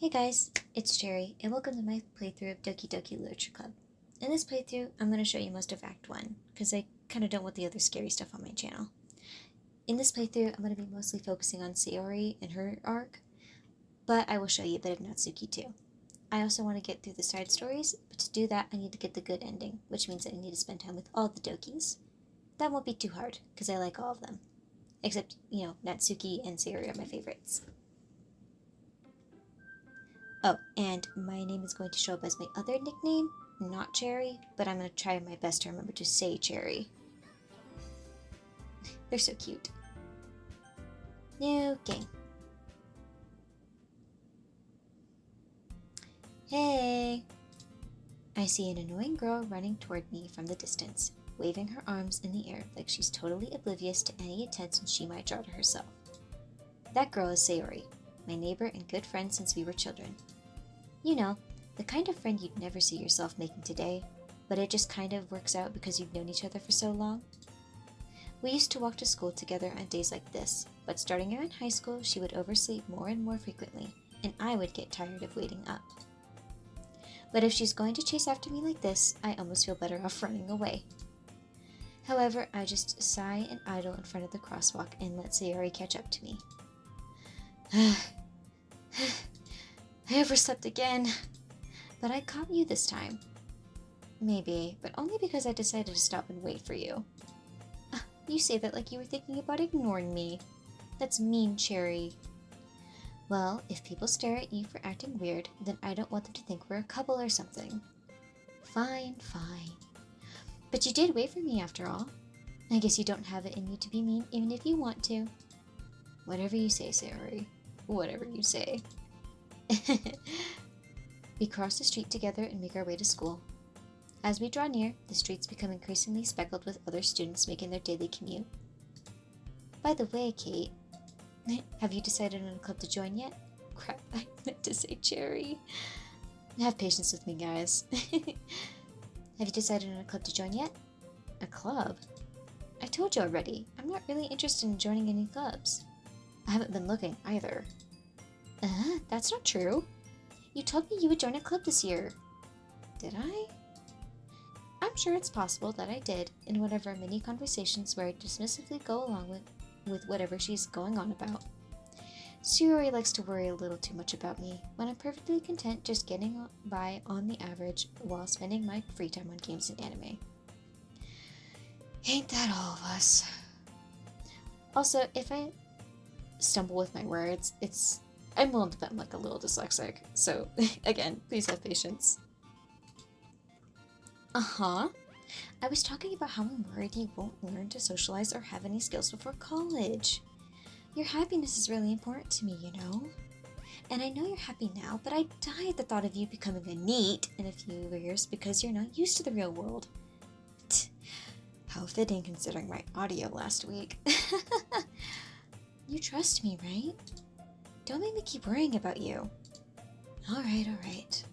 Hey guys, it's Cherry, and welcome to my playthrough of Doki Literature Club. In this playthrough, I'm going to show you most of Act 1, because I kind of don't want the other scary stuff on my channel. In this playthrough, I'm going to be mostly focusing on Sayori and her arc, but I will show you a bit of Natsuki too. I also want to get through the side stories, but to do that I need to get the good ending, which means I need to spend time with all the Dokis. That won't be too hard, because I like all of them. Except, Natsuki and Sayori are my favorites. Oh, and my name is going to show up as my other nickname, not Cherry, but I'm going to try my best to remember to say Cherry. They're so cute. New game. Hey! I see an annoying girl running toward me from the distance, waving her arms in the air like she's totally oblivious to any attention she might draw to herself. That girl is Sayori, my neighbor and good friend since we were children. You know, the kind of friend you'd never see yourself making today, but it just kind of works out because you've known each other for so long. We used to walk to school together on days like this, but starting around high school, she would oversleep more and more frequently, and I would get tired of waiting up. But if she's going to chase after me like this, I almost feel better off running away. However, I just sigh and idle in front of the crosswalk and let Sayori catch up to me. I overslept again, but I caught you this time. Maybe, but only because I decided to stop and wait for you. You say that like you were thinking about ignoring me. That's mean, Cherry. Well, if people stare at you for acting weird, then I don't want them to think we're a couple or something. Fine. But you did wait for me after all. I guess you don't have it in you to be mean even if you want to. Whatever you say, Sayori. Whatever you say. We cross the street together and make our way to school. As we draw near, the streets become increasingly speckled with other students making their daily commute. By the way, Kate, have you decided on a club to join yet? Crap, I meant to say Cherry. Have patience with me, guys. Have you decided on a club to join yet? A club? I told you already, I'm not really interested in joining any clubs. I haven't been looking either. That's not true. You told me you would join a club this year. Did I? I'm sure it's possible that I did in one of our many conversations where I dismissively go along with whatever she's going on about. Sayori likes to worry a little too much about me, when I'm perfectly content just getting by on the average while spending my free time on games and anime. Ain't that all of us? Also, if I stumble with my words, I'm willing to bet I'm like a little dyslexic, so again, please have patience. I was talking about how I'm worried you won't learn to socialize or have any skills before college. Your happiness is really important to me, you know? And I know you're happy now, but I die at the thought of you becoming a NEET in a few years because you're not used to the real world. How fitting considering my audio last week. You trust me, right? Don't make me keep worrying about you. Alright.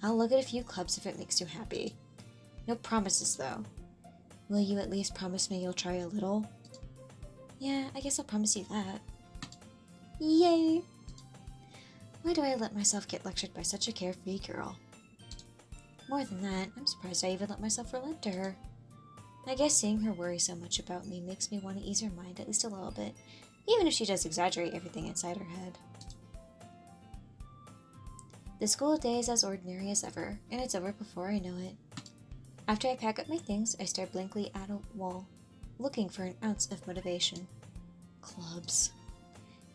I'll look at a few clubs if it makes you happy. No promises, though. Will you at least promise me you'll try a little? Yeah, I guess I'll promise you that. Yay! Why do I let myself get lectured by such a carefree girl? More than that, I'm surprised I even let myself relent to her. I guess seeing her worry so much about me makes me want to ease her mind at least a little bit, even if she does exaggerate everything inside her head. The school day is as ordinary as ever, and it's over before I know it. After I pack up my things, I stare blankly at a wall, looking for an ounce of motivation. Clubs.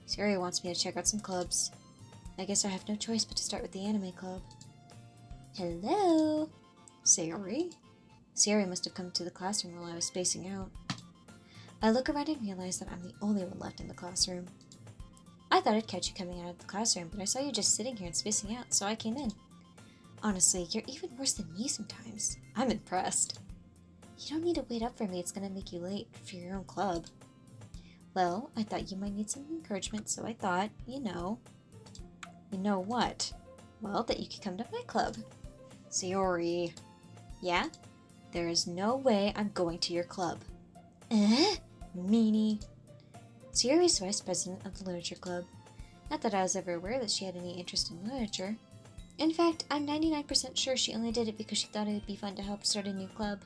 Sayori wants me to check out some clubs. I guess I have no choice but to start with the anime club. Hello? Sayori? Sayori must have come to the classroom while I was spacing out. I look around and realize that I'm the only one left in the classroom. I thought I'd catch you coming out of the classroom, but I saw you just sitting here and spacing out, so I came in. Honestly, you're even worse than me sometimes. I'm impressed. You don't need to wait up for me, it's gonna make you late for your own club. Well, I thought you might need some encouragement, so I thought, You know what? Well, that you could come to my club. Sayori. Yeah? There is no way I'm going to your club. Meanie. Sayori is vice president of the literature club. Not that I was ever aware that she had any interest in literature. In fact, I'm 99% sure she only did it because she thought it would be fun to help start a new club.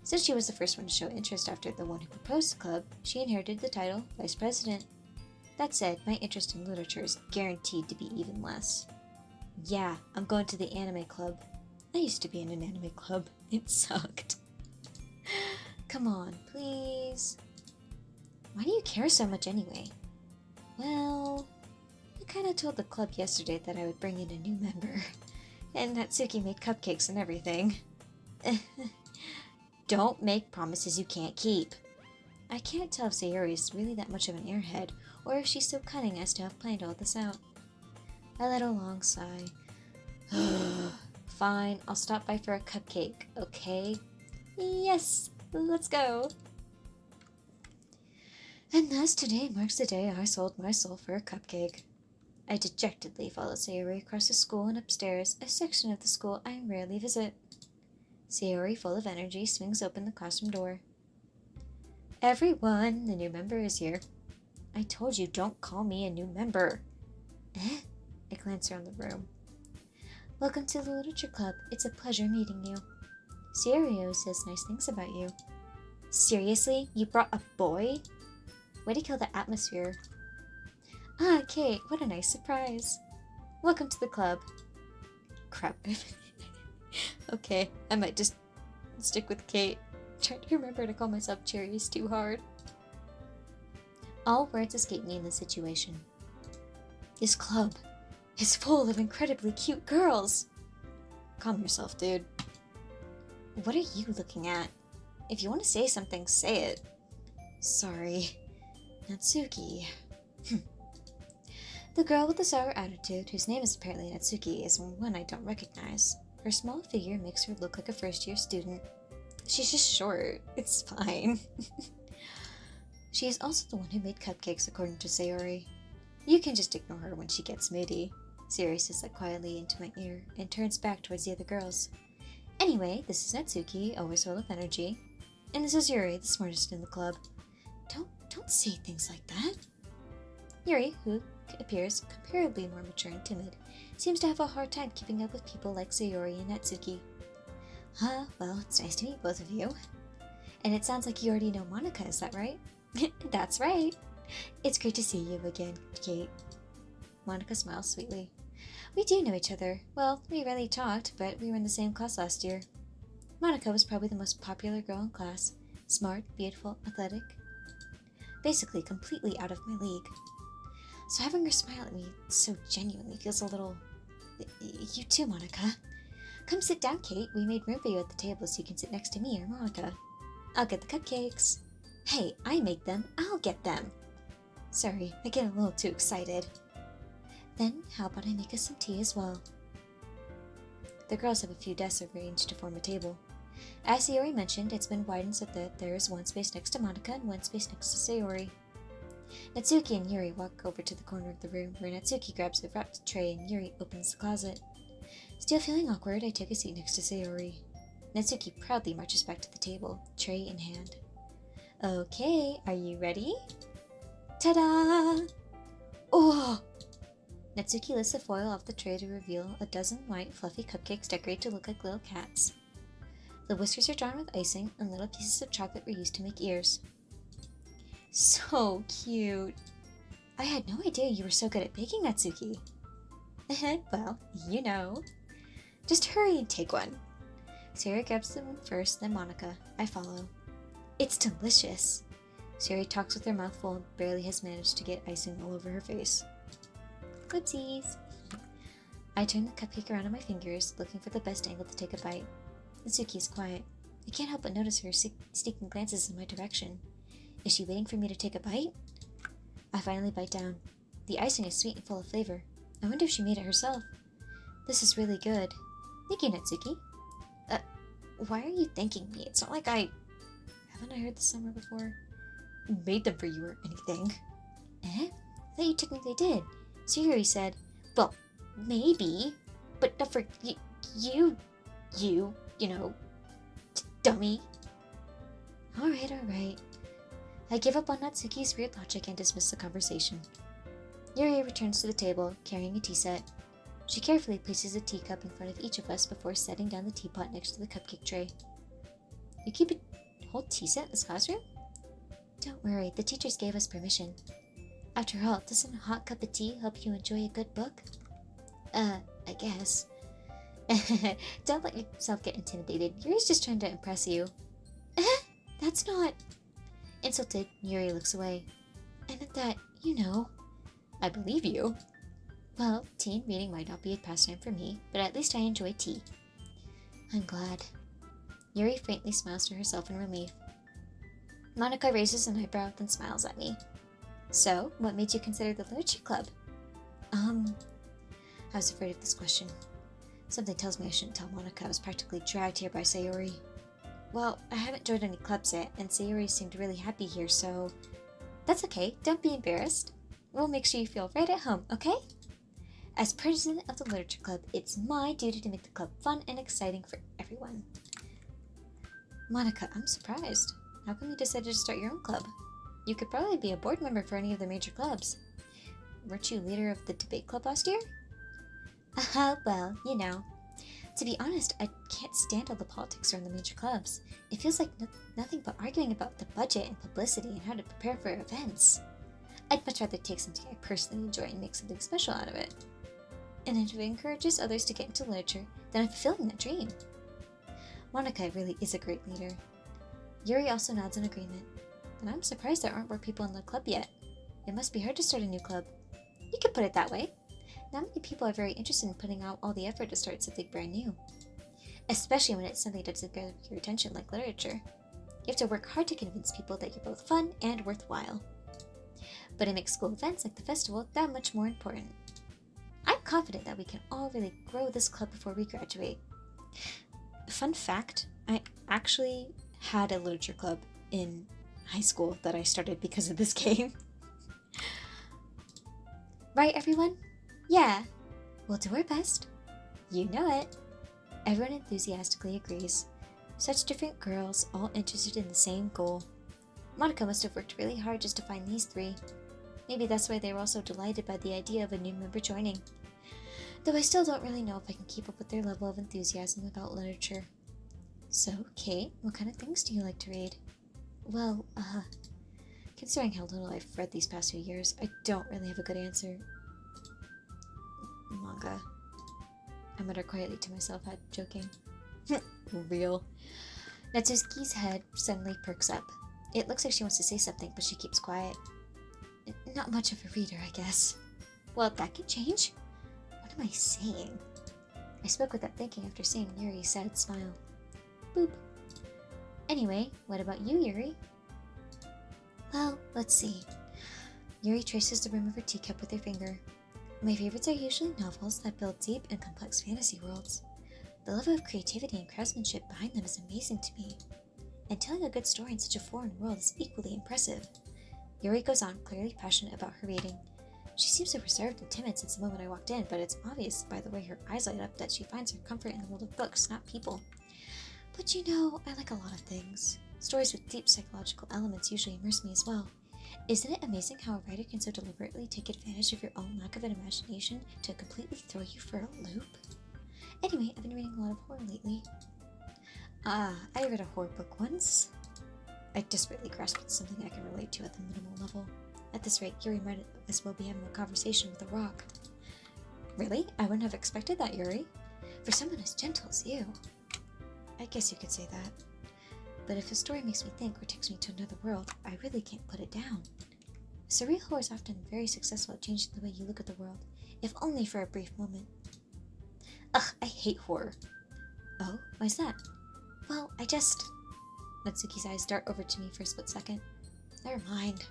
Since she was the first one to show interest after the one who proposed the club, she inherited the title Vice President. That said, my interest in literature is guaranteed to be even less. Yeah, I'm going to the anime club. I used to be in an anime club. It sucked. Come on, please. Why do you care so much anyway? Well, I kinda told the club yesterday that I would bring in a new member. And Natsuki made cupcakes and everything. Don't make promises you can't keep. I can't tell if Sayori is really that much of an airhead, or if she's so cunning as to have planned all this out. I let a long sigh. Fine, I'll stop by for a cupcake, okay? Yes, let's go. And thus today marks the day I sold my soul for a cupcake. I dejectedly followed Sayori across the school and upstairs, a section of the school I rarely visit. Sayori, full of energy, swings open the classroom door. Everyone, the new member is here. I told you, don't call me a new member. Eh? I glance around the room. Welcome to the Literature Club. It's a pleasure meeting you. Sayori says nice things about you. Seriously? You brought a boy? Way to kill the atmosphere. Ah, Kate, what a nice surprise. Welcome to the club. Crap. Okay, I might just stick with Kate. Trying to remember to call myself Cherry is too hard. All words escape me in this situation. This club is full of incredibly cute girls. Calm yourself, dude. What are you looking at? If you want to say something, say it. Sorry. Natsuki. The girl with the sour attitude, whose name is apparently Natsuki, is one I don't recognize. Her small figure makes her look like a first-year student. She's just short. It's fine. She is also the one who made cupcakes, according to Sayori. You can just ignore her when she gets moody. Sayori says that quietly into my ear and turns back towards the other girls. Anyway, this is Natsuki, always full of energy. And this is Yuri, the smartest in the club. Don't say things like that. Yuri, who appears comparably more mature and timid, seems to have a hard time keeping up with people like Sayori and Natsuki. Well, it's nice to meet both of you. And it sounds like you already know Monica, is that right? That's right. It's great to see you again, Kate. Monica smiles sweetly. We do know each other. Well, we rarely talked, but we were in the same class last year. Monica was probably the most popular girl in class. Smart, beautiful, athletic. Basically, completely out of my league. So having her smile at me so genuinely feels a little... You too, Monica. Come sit down, Kate. We made room for you at the table so you can sit next to me or Monica. I'll get the cupcakes. Hey, I make them. I'll get them. Sorry, I get a little too excited. Then, how about I make us some tea as well? The girls have a few desks arranged to form a table. As Sayori mentioned, it's been widened so that there is one space next to Monica and one space next to Sayori. Natsuki and Yuri walk over to the corner of the room, where Natsuki grabs a wrapped tray and Yuri opens the closet. Still feeling awkward, I take a seat next to Sayori. Natsuki proudly marches back to the table, tray in hand. Okay, are you ready? Ta-da! Oh! Natsuki lifts the foil off the tray to reveal a dozen white, fluffy cupcakes decorated to look like little cats. The whiskers are drawn with icing, and little pieces of chocolate were used to make ears. So cute! I had no idea you were so good at baking, Natsuki. Well, you know. Just hurry and take one. Sayori grabs the one first, then Monica. I follow. It's delicious. Sayori talks with her mouth full and barely has managed to get icing all over her face. Whoopsies! I turn the cupcake around on my fingers, looking for the best angle to take a bite. Natsuki is quiet. I can't help but notice her sneaking glances in my direction. Is she waiting for me to take a bite? I finally bite down. The icing is sweet and full of flavor. I wonder if she made it herself. This is really good. Thank you, Natsuki. Why are you thanking me? It's not like haven't I heard this somewhere before? Made them for you or anything. I thought you technically did. Sayori said, well, maybe, but not for you know, dummy. Alright. I give up on Natsuki's weird logic and dismiss the conversation. Yuri returns to the table, carrying a tea set. She carefully places a teacup in front of each of us before setting down the teapot next to the cupcake tray. You keep a whole tea set in this classroom? Don't worry, the teachers gave us permission. After all, doesn't a hot cup of tea help you enjoy a good book? I guess. Don't let yourself get intimidated. Yuri's just trying to impress you. That's not... Insulted, Yuri looks away. I meant that, you know. I believe you. Well, tea and reading might not be a pastime for me, but at least I enjoy tea. I'm glad. Yuri faintly smiles to herself in relief. Monica raises an eyebrow, then smiles at me. So, what made you consider the literature club? I was afraid of this question. Something tells me I shouldn't tell Monica I was practically dragged here by Sayori. Well, I haven't joined any clubs yet, and Sayori seemed really happy here, so... That's okay, don't be embarrassed. We'll make sure you feel right at home, okay? As president of the literature club, it's my duty to make the club fun and exciting for everyone. Monica, I'm surprised. How come you decided to start your own club? You could probably be a board member for any of the major clubs. Weren't you leader of the debate club last year? Well, you know. To be honest, I can't stand all the politics around the major clubs. It feels like nothing but arguing about the budget and publicity and how to prepare for events. I'd much rather take something I personally enjoy and make something special out of it. And if it encourages others to get into literature, then I'm fulfilling that dream. Monica really is a great leader. Yuri also nods in agreement. And I'm surprised there aren't more people in the club yet. It must be hard to start a new club. You could put it that way. Not many people are very interested in putting out all the effort to start something brand new. Especially when it's something that's gather your attention like literature. You have to work hard to convince people that you're both fun and worthwhile. But it makes school events like the festival that much more important. I'm confident that we can all really grow this club before we graduate. Fun fact, I actually had a literature club in high school that I started because of this game. Right, everyone? Yeah. We'll do our best. You know it. Everyone enthusiastically agrees. Such different girls, all interested in the same goal. Monica must have worked really hard just to find these three. Maybe that's why they were all so delighted by the idea of a new member joining. Though I still don't really know if I can keep up with their level of enthusiasm about literature. So, Kate, what kind of things do you like to read? Well, considering how little I've read these past few years, I don't really have a good answer. Manga. I muttered quietly to myself, joking. Real. Natsuki's head suddenly perks up. It looks like she wants to say something, but she keeps quiet. Not much of a reader, I guess. Well, that could change. What am I saying? I spoke without thinking after seeing Yuri's sad smile. Boop. Anyway, what about you, Yuri? Well, let's see. Yuri traces the rim of her teacup with her finger. My favorites are usually novels that build deep and complex fantasy worlds. The level of creativity and craftsmanship behind them is amazing to me. And telling a good story in such a foreign world is equally impressive. Yuri goes on, clearly passionate about her reading. She seems so reserved and timid since the moment I walked in, but it's obvious by the way her eyes light up that she finds her comfort in the world of books, not people. But you know, I like a lot of things. Stories with deep psychological elements usually immerse me as well. Isn't it amazing how a writer can so deliberately take advantage of your own lack of an imagination to completely throw you for a loop? Anyway, I've been reading a lot of horror lately. I read a horror book once. I desperately grasped something I can relate to at the minimal level. At this rate, Yuri might as well be having a conversation with a rock. Really? I wouldn't have expected that, Yuri. For someone as gentle as you. I guess you could say that. But if a story makes me think or takes me to another world, I really can't put it down. Surreal horror is often very successful at changing the way you look at the world, if only for a brief moment. Ugh, I hate horror. Oh, why's that? Well, Natsuki's eyes dart over to me for a split second. Never mind.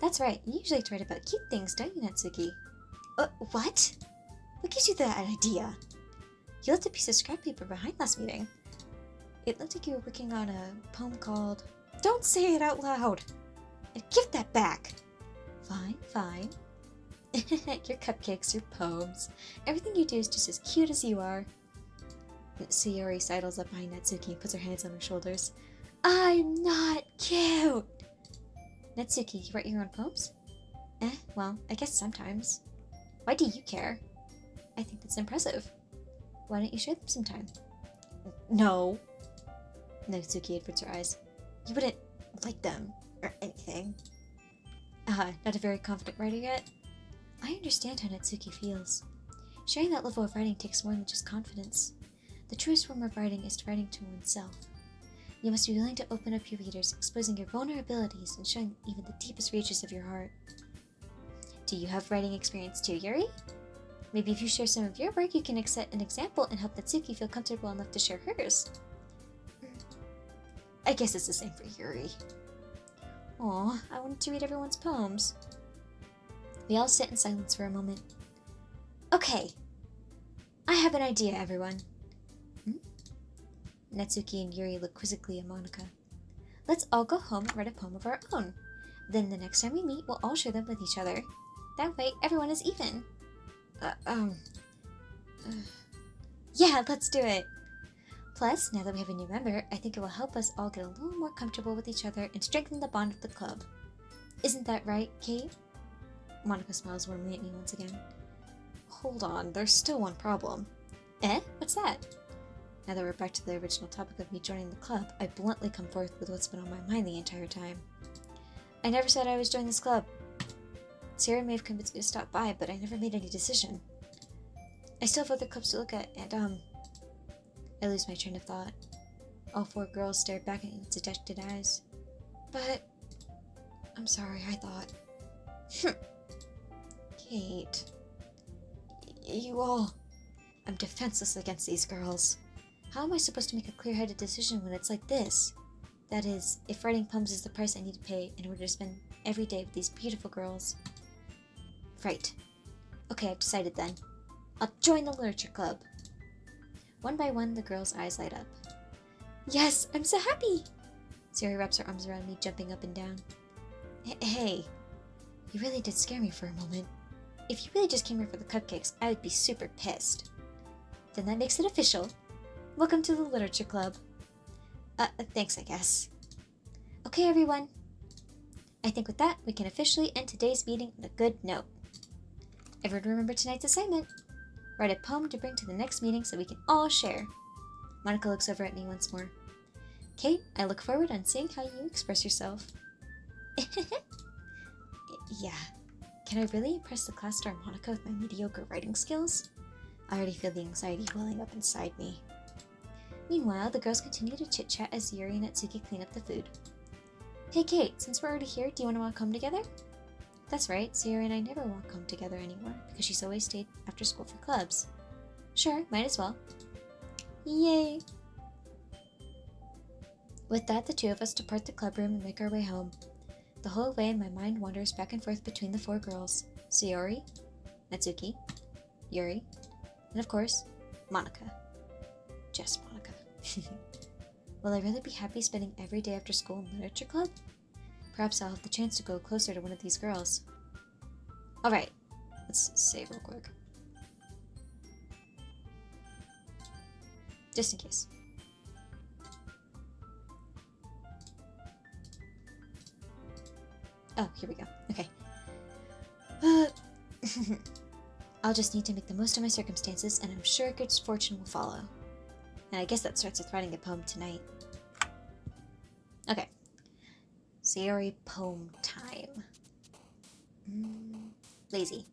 That's right, you usually write about cute things, don't you, Natsuki? What? What gives you that idea? You left a piece of scrap paper behind last meeting. It looked like you were working on a poem called... Don't say it out loud! And give that back! Fine. Your cupcakes, your poems. Everything you do is just as cute as you are. Sayori sidles up behind Natsuki and puts her hands on her shoulders. I'm not cute! Natsuki, you write your own poems? Well, I guess sometimes. Why do you care? I think that's impressive. Why don't you share them sometime? No. Natsuki averts her eyes. You wouldn't like them, or anything. Not a very confident writer yet? I understand how Natsuki feels. Sharing that level of writing takes more than just confidence. The truest form of writing is writing to oneself. You must be willing to open up your readers, exposing your vulnerabilities and showing even the deepest reaches of your heart. Do you have writing experience too, Yuri? Maybe if you share some of your work, you can set an example and help Natsuki feel comfortable enough to share hers. I guess it's the same for Yuri. Aw, I wanted to read everyone's poems. We all sit in silence for a moment. Okay. I have an idea, everyone. Natsuki and Yuri look quizzically at Monica. Let's all go home and write a poem of our own. Then the next time we meet, we'll all share them with each other. That way, everyone is even. Yeah, let's do it. Plus, now that we have a new member, I think it will help us all get a little more comfortable with each other and strengthen the bond of the club. Isn't that right, Kate? Monica smiles warmly at me once again. Hold on, there's still one problem. What's that? Now that we're back to the original topic of me joining the club, I bluntly come forth with what's been on my mind the entire time. I never said I was joining this club. Sarah may have convinced me to stop by, but I never made any decision. I still have other clubs to look at, and I lose my train of thought. All four girls stared back at me with dejected eyes. But I'm sorry, I thought. Kate. You all... I'm defenseless against these girls. How am I supposed to make a clear-headed decision when it's like this? That is, if writing poems is the price I need to pay in order to spend every day with these beautiful girls. Right. Okay, I've decided then. I'll join the literature club. One by one, the girls' eyes light up. Yes, I'm so happy! Sarah wraps her arms around me, jumping up and down. Hey, you really did scare me for a moment. If you really just came here for the cupcakes, I would be super pissed. Then that makes it official. Welcome to the literature club. Thanks, I guess. Okay, everyone. I think with that, we can officially end today's meeting on a good note. Everyone remember tonight's assignment. Write a poem to bring to the next meeting so we can all share. Monica looks over at me once more. Kate, I look forward on seeing how you express yourself. Yeah. Can I really impress the class star Monica with my mediocre writing skills? I already feel the anxiety welling up inside me. Meanwhile, the girls continue to chit-chat as Yuri and Natsuki clean up the food. Hey Kate, since we're already here, do you want to walk home together? That's right, Sayori and I never walk home together anymore, because she's always stayed after school for clubs. Sure, might as well. Yay! With that, the two of us depart the club room and make our way home. The whole way, my mind wanders back and forth between the four girls. Sayori, Natsuki, Yuri, and of course, Monica. Just Monica. Will I really be happy spending every day after school in literature club? Perhaps I'll have the chance to go closer to one of these girls. Alright, let's save real quick. Just in case. Oh, here we go. Okay. I'll just need to make the most of my circumstances, and I'm sure good fortune will follow. And I guess that starts with writing a poem tonight. Okay. Sayori poem time. Lazy.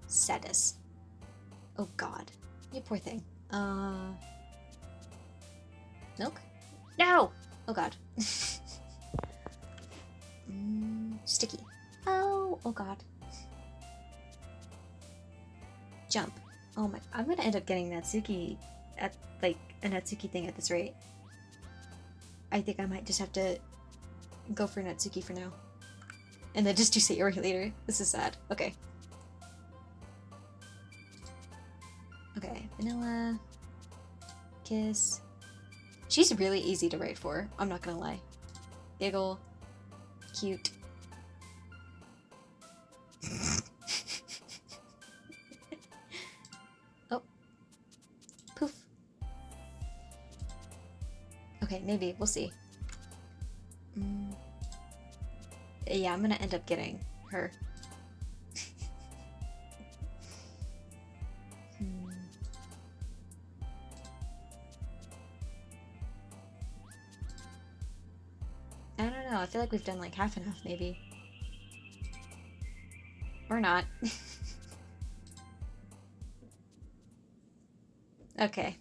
Sadness. Oh god. You poor thing. Milk? No! Oh god. Sticky. Oh god. Jump. Oh my, I'm gonna end up getting Natsuki at, like, a Natsuki thing at this rate. I think I might just have to go for Natsuki for now. And then just do Sayori later. This is sad. Okay. Okay, vanilla. Kiss. She's really easy to write for, I'm not gonna lie. Giggle. Cute. maybe. We'll see. Yeah, I'm gonna end up getting her. I don't know. I feel like we've done like half enough, maybe. Or not. Okay.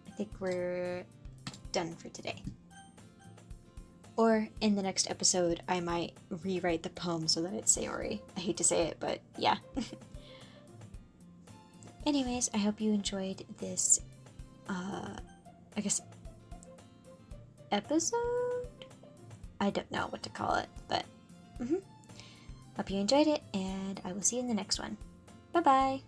I think we're done for today. Or in the next episode, I might rewrite the poem so that it's Sayori. I hate to say it, but yeah. Anyways, I hope you enjoyed this, I guess, episode? I don't know what to call it, but hope you enjoyed it, and I will see you in the next one. Bye-bye!